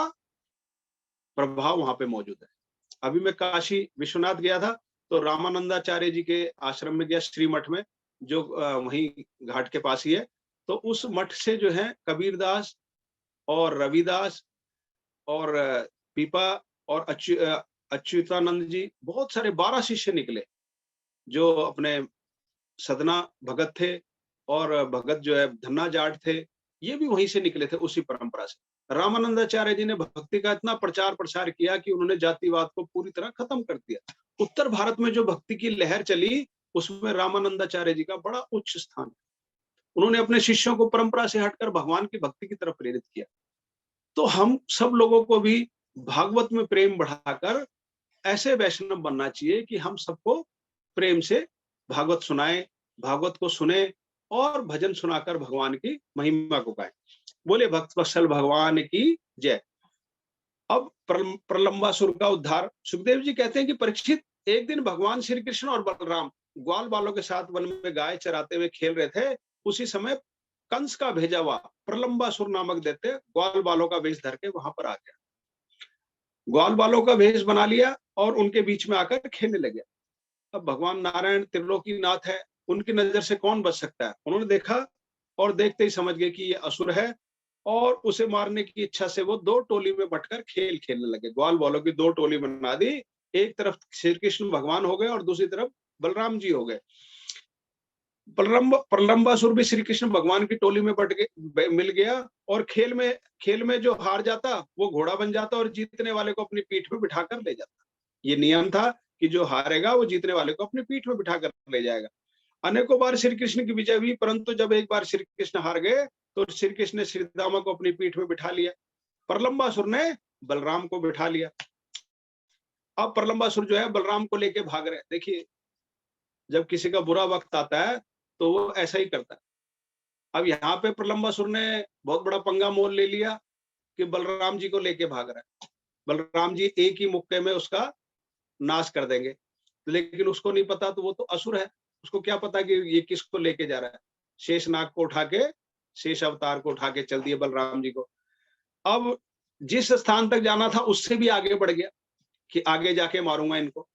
प्रभाव वहां पे मौजूद है। अभी मैं काशी विश्वनाथ गया था तो रामानंदाचार्य जी के आश्रम में गया, श्री मठ में, जो वहीं घाट के पास ही है। तो उस मठ से जो है कबीरदास और रविदास और पीपा और अच्युतानंद जी, बहुत सारे 12 शिष्य निकले जो अपने सदना भगत थे और भगत जो है धन्ना जाट थे, ये भी वहीं से निकले थे, उसी परंपरा से। रामानंदाचार्य जी ने भक्ति का इतना प्रचार प्रसार किया कि उन्होंने जातिवाद को पूरी तरह खत्म कर दिया। उत्तर भारत में जो भक्ति की लहर चली उसमें रामानंदाचार्य जी का बड़ा उच्च स्थान। उन्होंने अपने शिष्यों को परंपरा से हटकर भगवान की भक्ति की तरफ प्रेरित किया। तो हम सब लोगों को भी भागवत में प्रेम बढ़ाकर ऐसे वैष्णव बनना चाहिए कि हम सबको प्रेम से भागवत सुनाएं, भागवत को सुने और भजन सुनाकर भगवान की महिमा को गाएं। बोले भक्त वत्सल भगवान की जय। अब प्रलंबासुर का उद्धार। सुखदेव जी कहते हैं कि परीक्षित, एक दिन भगवान श्री कृष्ण और बलराम ग्वाल बालों के साथ वन में गाय चराते हुए खेल रहे थे। उसी समय कंस का भेजा हुआ प्रलंबासुर नामक दैत्य ग्वाल बालों का वेश धर के वहां पर आ गया। ग्वाल बालों का वेश बना लिया और उनके बीच में आकर खेलने लगे। अब भगवान नारायण त्रिलोकीनाथ है, उनकी नजर से कौन बच सकता है। उन्होंने देखा और देखते ही समझ गए कि ये असुर है, और उसे मारने की इच्छा से वो दो टोली में बंटकर खेल खेलने लगे। ग्वाल वालों की दो टोली बना दी, एक तरफ श्री कृष्ण भगवान हो गए और दूसरी तरफ बलराम जी हो गए। प्रलंबासुर भी श्री कृष्ण भगवान की टोली में मिल गया, और खेल में जो हार जाता वो घोड़ा बन जाता और जीतने वाले को अपनी पीठ पे बिठाकर ले जाता। ये नियम था कि जो हारेगा वो जीतने वाले को अपनी पीठ पे बिठाकर ले जाएगा। अनेकों बार श्री कृष्ण की विजय हुई, परंतु जब एक बार श्री कृष्ण हार गए तो श्री कृष्ण ने श्री दामा को अपनी पीठ में बिठा लिया, प्रलंबासुर ने बलराम को बिठा लिया। अब प्रलंबासुर जो है बलराम को लेके भाग रहे। देखिए, जब किसी का बुरा वक्त आता है तो वो ऐसा ही करता है। अब यहाँ पे प्रलंबासुर ने बहुत बड़ा पंगा मोल ले लिया कि बलराम जी को लेके भाग रहा है। बलराम जी एक ही मुक्के में उसका नाश कर देंगे, लेकिन उसको नहीं पता, तो वो तो असुर है, उसको क्या पता कि ये किसको लेके जा रहा है। शेषनाग को उठा के, शेष अवतार को उठा के चल दिए बलराम जी को। अब जिस स्थान तक जाना था उससे भी आगे बढ़ गया कि आगे जाके मारूंगा इनको।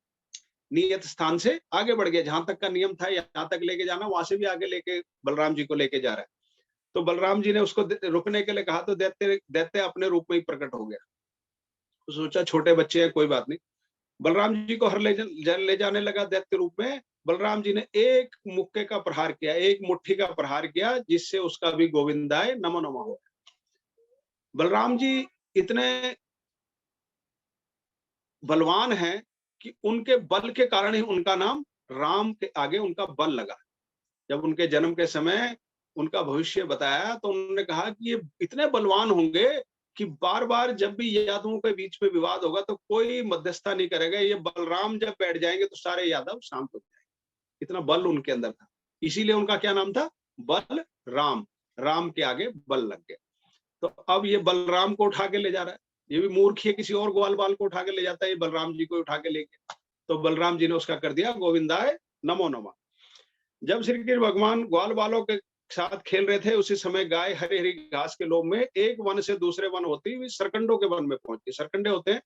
नियत स्थान से आगे बढ़ गया, जहां तक का नियम था यहाँ तक लेके जाना, वहां से भी आगे लेके बलराम जी को लेके जा रहा है। तो बलराम जी ने उसको रुकने के लिए कहा, तो दैत्य दैत्य अपने रूप में ही प्रकट हो गया। तो सोचा छोटे बच्चे हैं, कोई बात नहीं। बलराम जी को हर ले जाने लगा दैत्य रूप में। बलराम जी ने एक मुक्के का प्रहार किया, एक मुट्ठी का प्रहार किया, जिससे उसका भी गोविंदाय नमो नमः हो। बलराम जी इतने बलवान हैं कि उनके बल के कारण ही उनका नाम राम के आगे उनका बल लगा। जब उनके जन्म के समय उनका भविष्य बताया तो उन्होंने कहा कि ये इतने बलवान होंगे कि बार बार जब भी यादवों के बीच में विवाद होगा तो कोई मध्यस्थता नहीं करेगा, ये बलराम जब बैठ जाएंगे तो सारे यादव शांत हो जाएंगे। इतना बल उनके अंदर था, इसीलिए उनका क्या नाम था, बल राम। राम के आगे बल लग गया। तो अब ये बलराम को उठा के ले जा रहा है, ये भी मूर्ख है, किसी और ग्वाल बाल को उठा के ले जाता है, ये बलराम जी को उठा के ले गया। तो बलराम जी ने उसका कर दिया गोविंदाय नमो नमः। जब श्री कृष्ण भगवान ग्वाल बालों के साथ खेल रहे थे, उसी समय गाय हरी हरी घास के लोभ में एक वन से दूसरे वन होती हुई सरकंडों के वन में पहुंच गई। सरकंडे होते हैं,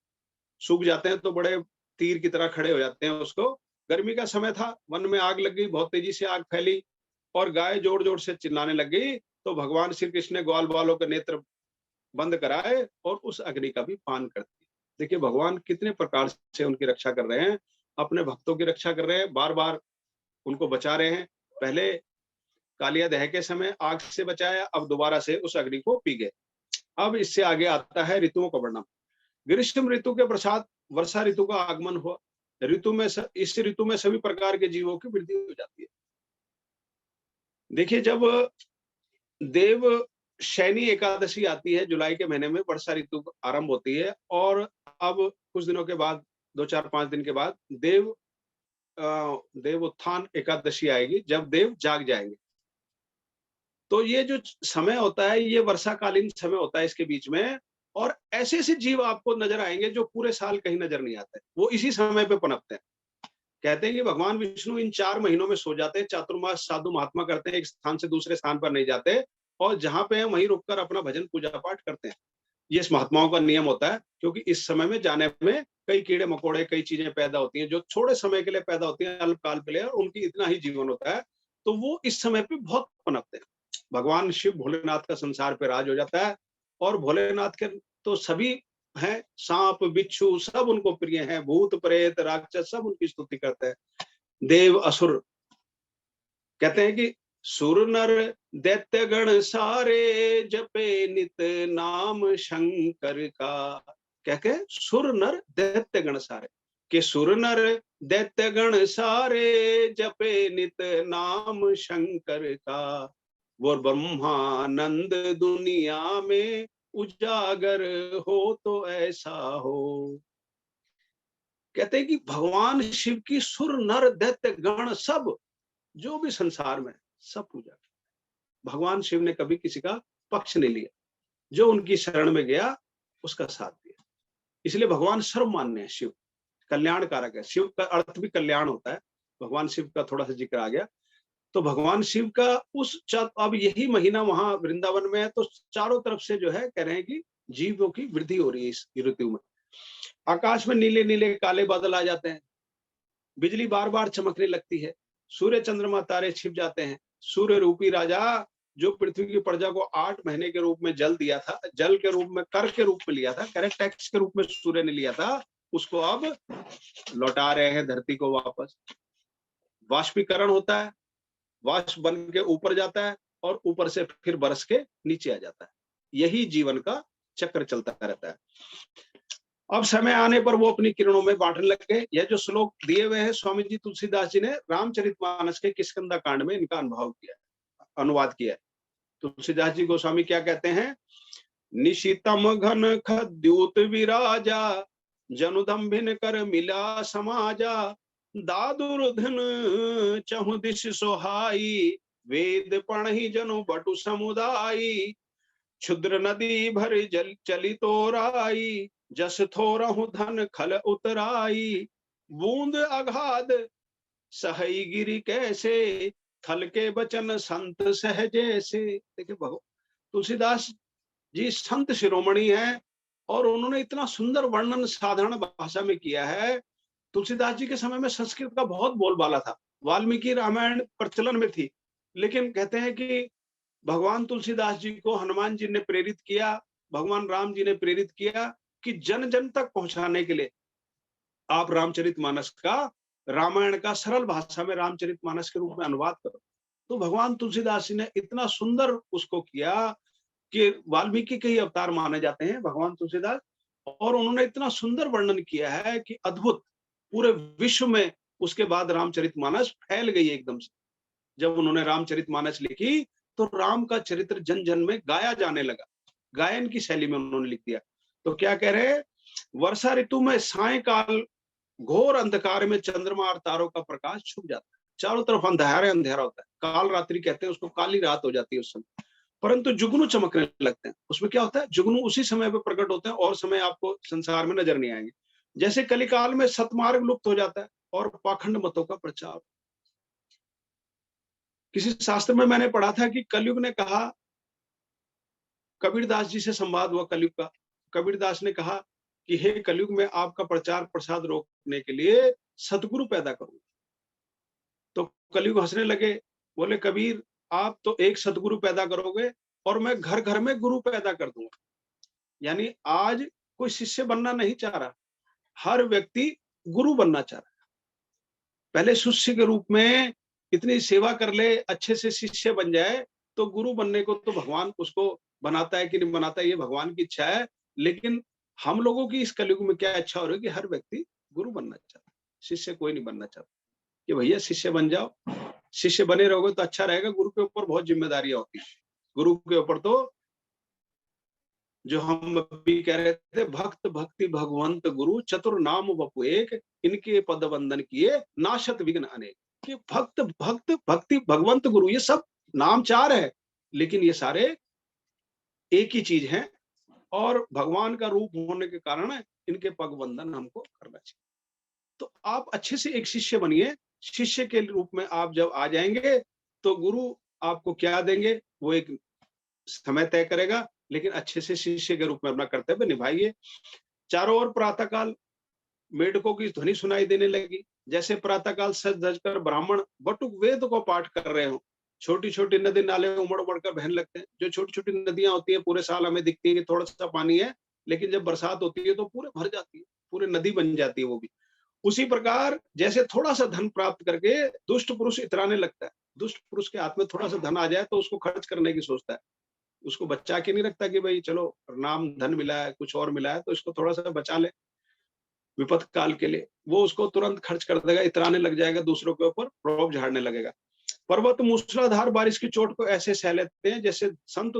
सूख जाते हैं तो बड़े तीर की तरह खड़े हो जाते हैं। उसको गर्मी का समय था, वन में आग लग गई, बहुत तेजी से आग फैली और गाय जोर जोर से चिल्लाने लग गई। तो भगवान श्री कृष्ण ने ग्वाल बालों के नेत्र बंद कराए और उस अग्नि का भी पान कर दिया। देखिए भगवान कितने प्रकार से उनकी रक्षा कर रहे हैं, अपने भक्तों की रक्षा कर रहे हैं, बार बार उनको बचा रहे हैं। पहले कालिया दह के समय आग से बचाया, अब दोबारा से उस अग्नि को पी गए। अब इससे आगे आता है ऋतुओं का वर्णन। ग्रीष्म ऋतु के पश्चात वर्षा ऋतु का आगमन हुआ। इस ऋतु में सभी प्रकार के जीवों की वृद्धि हो जाती है। देखिए, जब देव शैनी एकादशी आती है जुलाई के महीने में, वर्षा ऋतु आरंभ होती है, और अब कुछ दिनों के बाद, 2-4-5 दिन के बाद देव उत्थान एकादशी आएगी, जब देव जाग जाएंगे। तो ये जो समय होता है, ये वर्षाकालीन समय होता है इसके बीच में, और ऐसे ऐसे जीव आपको नजर आएंगे जो पूरे साल कहीं नजर नहीं आते, वो इसी समय पे पनपते हैं। कहते हैं कि भगवान विष्णु इन 4 महीनों में सो जाते हैं, चातुर्मास साधु महात्मा करते हैं, एक स्थान से दूसरे स्थान पर नहीं जाते, और जहां पे है वहीं रुककर अपना भजन पूजा पाठ करते हैं। ये इस महात्माओं का नियम होता है, क्योंकि इस समय में जाने में कई कीड़े मकोड़े, कई चीजें पैदा होती हैं जो थोड़े समय के लिए पैदा होती हैं, अल्पकाल के लिए, और उनकी इतना ही जीवन होता है, तो वो इस समय पे बहुत पनपते हैं। भगवान शिव भोलेनाथ का संसार पे राज हो जाता है, और भोलेनाथ के तो सभी हैं, सांप बिच्छू सब उनको प्रिय हैं, भूत प्रेत राक्षस सब उनकी स्तुति करते हैं। देव असुर कहते हैं कि सुर नर दैत्य गण सारे जपे नित नाम शंकर का। क्या के सुर नर दैत्य गण सारे, के सुर नर दैत्य गण सारे जपे नित नाम शंकर का। वो ब्रह्मानंद दुनिया में उजागर हो तो ऐसा हो। कहते हैं कि भगवान शिव की सुर नर दैत्य गण सब, जो भी संसार में सब पूजा। भगवान शिव ने कभी किसी का पक्ष नहीं लिया, जो उनकी शरण में गया उसका साथ दिया। इसलिए भगवान सर्वमान्य है, शिव कल्याण कारक है। शिव का अर्थ भी कल्याण होता है, भगवान शिव का थोड़ा सा जिक्र आ गया। तो भगवान शिव का अब यही महीना वहां वृंदावन में है, तो चारों तरफ से जो है कह रहे हैं कि जीवों की वृद्धि हो रही है इस ऋतु में। आकाश में नीले नीले काले बादल आ जाते हैं, बिजली बार बार चमकने लगती है, सूर्य चंद्रमा तारे छिप जाते हैं, सूर्य रूपी राजा जो पृथ्वी की प्रजा को 8 महीने के रूप में जल दिया था, जल के रूप में, कर के रूप में लिया था, करेक्ट टैक्स के रूप में सूर्य ने लिया था, उसको अब लौटा रहे हैं धरती को वापस। वाष्पीकरण होता है, वाष्प बन के ऊपर जाता है और ऊपर से फिर बरस के नीचे आ जाता है। यही जीवन का चक्र चलता रहता है। अब समय आने पर वो अपनी किरणों में बांटने लग गए। यह जो श्लोक दिए हुए हैं स्वामी जी तुलसीदास जी ने रामचरितमानस के किष्किंधा कांड में इनका अनुभव किया, अनुवाद किया है। तुलसीदास जी गोस्वामी क्या कहते हैं? निशितम घन खद्यूत विराजा, जनुदम्भिन कर मिला समाजा, दादुर्धन चहु दिश सोहाई, वेद पढ़ी जनु बटु समुदायी, क्षुद्र नदी भर जल चली तोराई, जस थोरहु धन खल उतराई, बूंद अगाध सहई गिरी कैसे, थल के बचन संत सहजे से। देखिए तुलसीदास जी संत शिरोमणि है और उन्होंने इतना सुंदर वर्णन साधारण भाषा में किया है। तुलसीदास जी के समय में संस्कृत का बहुत बोलबाला था, वाल्मीकि रामायण प्रचलन में थी, लेकिन कहते हैं कि भगवान तुलसीदास जी को हनुमान जी ने प्रेरित किया, भगवान राम जी ने प्रेरित किया कि जन जन तक पहुंचाने के लिए आप रामचरितमानस का, रामायण का सरल भाषा में रामचरितमानस के रूप में अनुवाद करो। तो भगवान तुलसीदास जी ने इतना सुंदर उसको किया कि वाल्मीकि के ही अवतार माने जाते हैं भगवान तुलसीदास, और उन्होंने इतना सुंदर वर्णन किया है कि अद्भुत, पूरे विश्व में उसके बाद रामचरितमानस फैल गई एकदम से। जब उन्होंने रामचरितमानस लिखी तो राम का चरित्र जन जन में गाया जाने लगा, गायन की शैली में उन्होंने लिख दिया। तो क्या कह रहे हैं? वर्षा ऋतु में सायकाल घोर अंधकार में चंद्रमा और तारों का प्रकाश छुप जाता है, चारों तरफ अंधेरा अंधेरा होता है, काल रात्रि कहते हैं उसको, काली रात हो जाती है उस समय, परंतु जुगनू चमकने लगते हैं। उसमें क्या होता है? जुगनू उसी समय पे प्रकट होते हैं और समय आपको संसार में नजर नहीं आएंगे। जैसे कलिकाल में सतमार्ग लुप्त हो जाता है और पाखंड मतों का प्रचार। किसी शास्त्र में मैंने पढ़ा था कि कलयुग ने कहा, कबीरदास जी से संवाद हुआ कलयुग का, कबीरदास ने कहा कि हे कलयुग में आपका प्रचार प्रसाद रोकने के लिए सतगुरु पैदा करूंगा। तो कलयुग हंसने लगे, बोले कबीर आप तो एक सतगुरु पैदा करोगे और मैं घर घर में गुरु पैदा कर दूंगा। यानी आज कोई शिष्य बनना नहीं चाह रहा, हर व्यक्ति गुरु बनना चाह रहा है। पहले शिष्य के रूप में इतनी सेवा कर ले, अच्छे से शिष्य बन जाए, तो गुरु बनने को तो भगवान उसको बनाता है कि नहीं बनाता है, ये भगवान की इच्छा है। लेकिन हम लोगों की इस कलयुग में क्या इच्छा हो रही है कि हर व्यक्ति गुरु बनना चाहता है, शिष्य कोई नहीं बनना चाहता। कि भैया शिष्य बन जाओ, शिष्य बने रहोगे तो अच्छा रहेगा। गुरु के ऊपर बहुत जिम्मेदारियां होती है। गुरु के ऊपर तो जो हम अभी कह रहे थे, भक्त भक्ति भगवंत गुरु चतुर नाम वपु एक, इनके पद वंदन किए नाशत विघ्न अनेक। कि भक्त भक्त भक्ति भगवंत गुरु ये सब नाम चार है, लेकिन ये सारे एक ही चीज हैं और भगवान का रूप होने के कारण इनके पग वंदन हमको करना चाहिए। तो आप अच्छे से एक शिष्य बनिए। शिष्य के रूप में आप जब आ जाएंगे तो गुरु आपको क्या देंगे वो एक समय तय करेगा, लेकिन अच्छे से शिष्य के रूप में अपना कर्तव्य निभाइए। चारों ओर प्रातःकाल मेढकों की ध्वनि सुनाई देने लगी। जैसे प्रातःकाल सज धज कर ब्राह्मण बटुक वेद को पाठ कर रहे हो, छोटी छोटी नदी नाले उमड़ उमड़ कर बहने लगते हैं। जो छोटी छोटी नदियां होती है पूरे साल हमें दिखती है कि थोड़ा सा पानी है, लेकिन जब बरसात होती है तो पूरे भर जाती है, पूरे नदी बन जाती है वो भी। उसी प्रकार जैसे थोड़ा सा धन प्राप्त करके दुष्ट पुरुष इतराने लगता है, दुष्ट पुरुष के हाथ में थोड़ा सा धन आ जाए तो उसको खर्च करने की सोचता है, उसको बचा के नहीं रखता कि भाई चलो नाम धन मिला है, कुछ और मिला है तो इसको थोड़ा सा बचा ले विपद काल के लिए। वो उसको तुरंत खर्च कर देगा, इतराने लग जाएगा, दूसरों के ऊपर प्रभाव झाड़ने लगेगा। पर्वत मूसलाधार बारिश की चोट को ऐसे सह लेते हैं जैसे संत